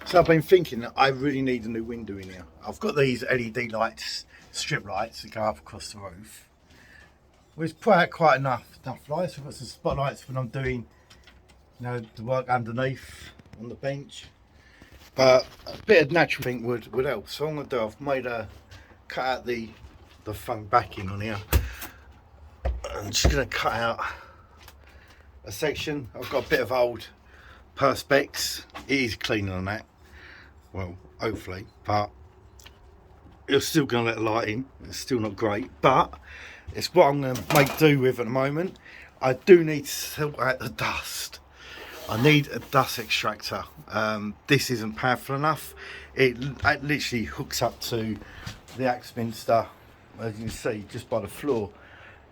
So I've been thinking that I really need a new window in here. I've got these LED lights, strip lights that go up across the roof. We've put out quite enough lights. We've got some spotlights when I'm doing, the work underneath on the bench. But a bit of natural thing would help. So what I'm gonna do, I've made cut out the foam backing on here. I'm just gonna cut out a section. I've got a bit of old perspex. It is cleaner than that. Well, hopefully, but it's still going to let the light in. It's still not great, but it's what I'm going to make do with at the moment. I do need to sort out the dust. I need a dust extractor. This isn't powerful enough. It literally hooks up to the Axminster, as you can see, just by the floor.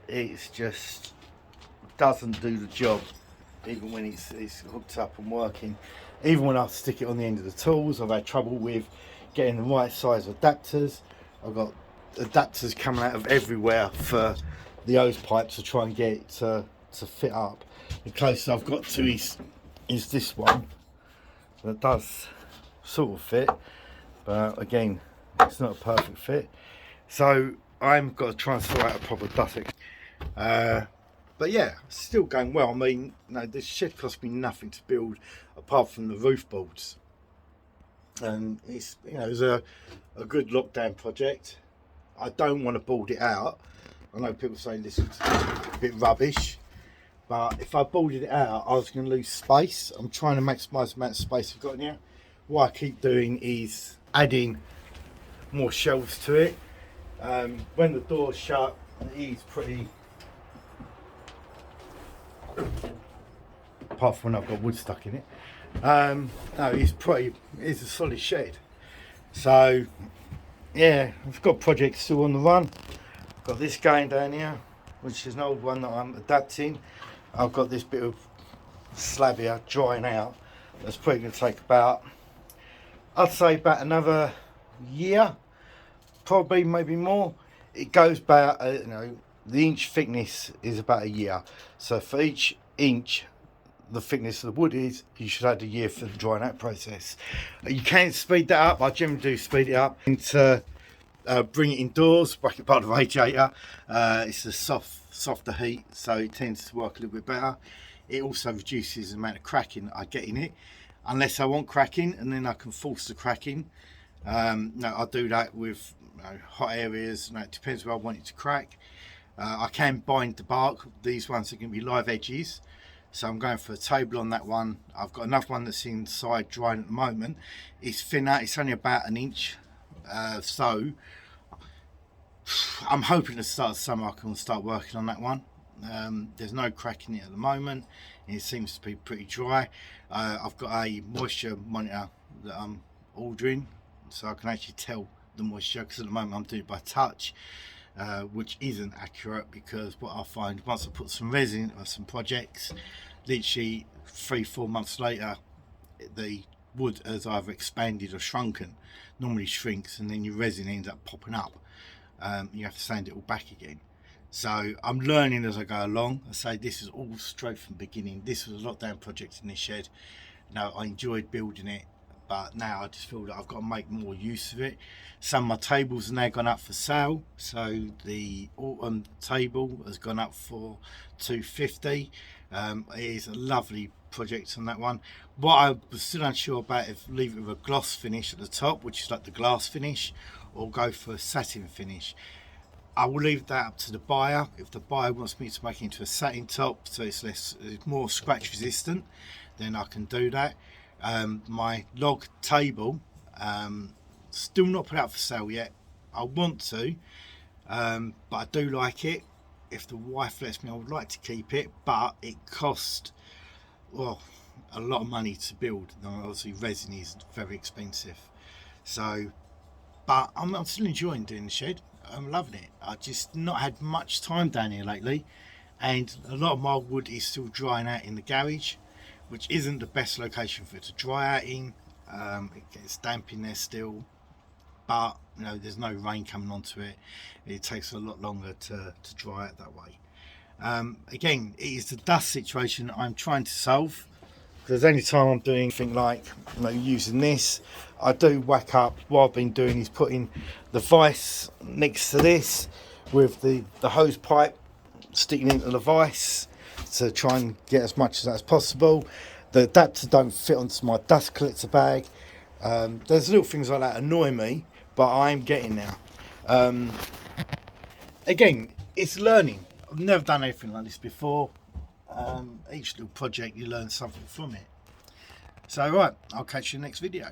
It's just doesn't do the job, even when it's hooked up and working. Even when I stick it on the end of the tools, I've had trouble with getting the right size adapters. I've got adapters coming out of everywhere for the hose pipes to try and get it to fit up. The closest I've got to is this one that does sort of fit, but again, it's not a perfect fit. So I've got to try and sort out a proper dust. But yeah, still going well. I mean, this shed cost me nothing to build apart from the roof boards, and it's it was a good lockdown project. I don't want to board it out. I know people say this is a bit rubbish, but if I boarded it out, I was going to lose space. I'm trying to maximise the amount of space I've got in here. What I keep doing is adding more shelves to it. When the door's shut, it is pretty. Apart from when I've got wood stuck in it, no, it's a solid shed. So yeah, I've got projects still on the run. I've got this going down here, which is an old one that I'm adapting. I've got this bit of slab here drying out. That's probably going to take I'd say about another year, probably maybe more. It goes about the inch thickness is about a year. So for each inch the thickness of the wood is, you should add a year for the drying out process. You can speed that up. I generally do speed it up and bring it indoors, back it part of the radiator. It's a softer heat, so it tends to work a little bit better. It also reduces the amount of cracking I get in it, unless I want cracking, and then I can force the cracking. I'll do that with hot areas. It depends where I want it to crack. I can bind the bark. These ones are going to be live edges, so I'm going for a table on that one. I've got another one that's inside drying at the moment. It's thinner, it's only about an inch, so I'm hoping to start summer I can start working on that one. There's no crack in it at the moment. It seems to be pretty dry. I've got a moisture monitor that I'm ordering, so I can actually tell the moisture, because at the moment I'm doing it by touch. Which isn't accurate, because what I find, once I put some resin or some projects, literally 3-4 months later the wood has either expanded or shrunken. Normally shrinks, and then your resin ends up popping up. You have to sand it all back again. So I'm learning as I go along. I say this is all straight from the beginning. This was a lockdown project in this shed. I enjoyed building it, but now I just feel that I've got to make more use of it. Some of my tables have now gone up for sale. So the autumn table has gone up for $250. It is a lovely project on that one. What I was still unsure about, if leave it with a gloss finish at the top, which is like the glass finish, or go for a satin finish. I will leave that up to the buyer. If the buyer wants me to make it into a satin top, so it's more scratch resistant, then I can do that. My log table, still not put out for sale yet. I want to, but I do like it. If the wife lets me, I would like to keep it, but it cost a lot of money to build. Obviously resin is very expensive, so but I'm still enjoying doing the shed. I'm loving it. I've just not had much time down here lately, and a lot of my wood is still drying out in the garage, which isn't the best location for it to dry out in. It gets damp in there still, but there's no rain coming onto it. It takes a lot longer to dry out that way. Again, it is the dust situation I'm trying to solve. Because any time I'm doing anything like, you know, using this, I do whack up. What I've been doing is putting the vise next to this with the hose pipe sticking into the vise to try and get as much of that as possible. The adapter don't fit onto my dust collector bag. There's little things like that annoy me, but I'm getting there. Again, it's learning. I've never done anything like this before. Each little project you learn something from it. So right, I'll catch you in the next video.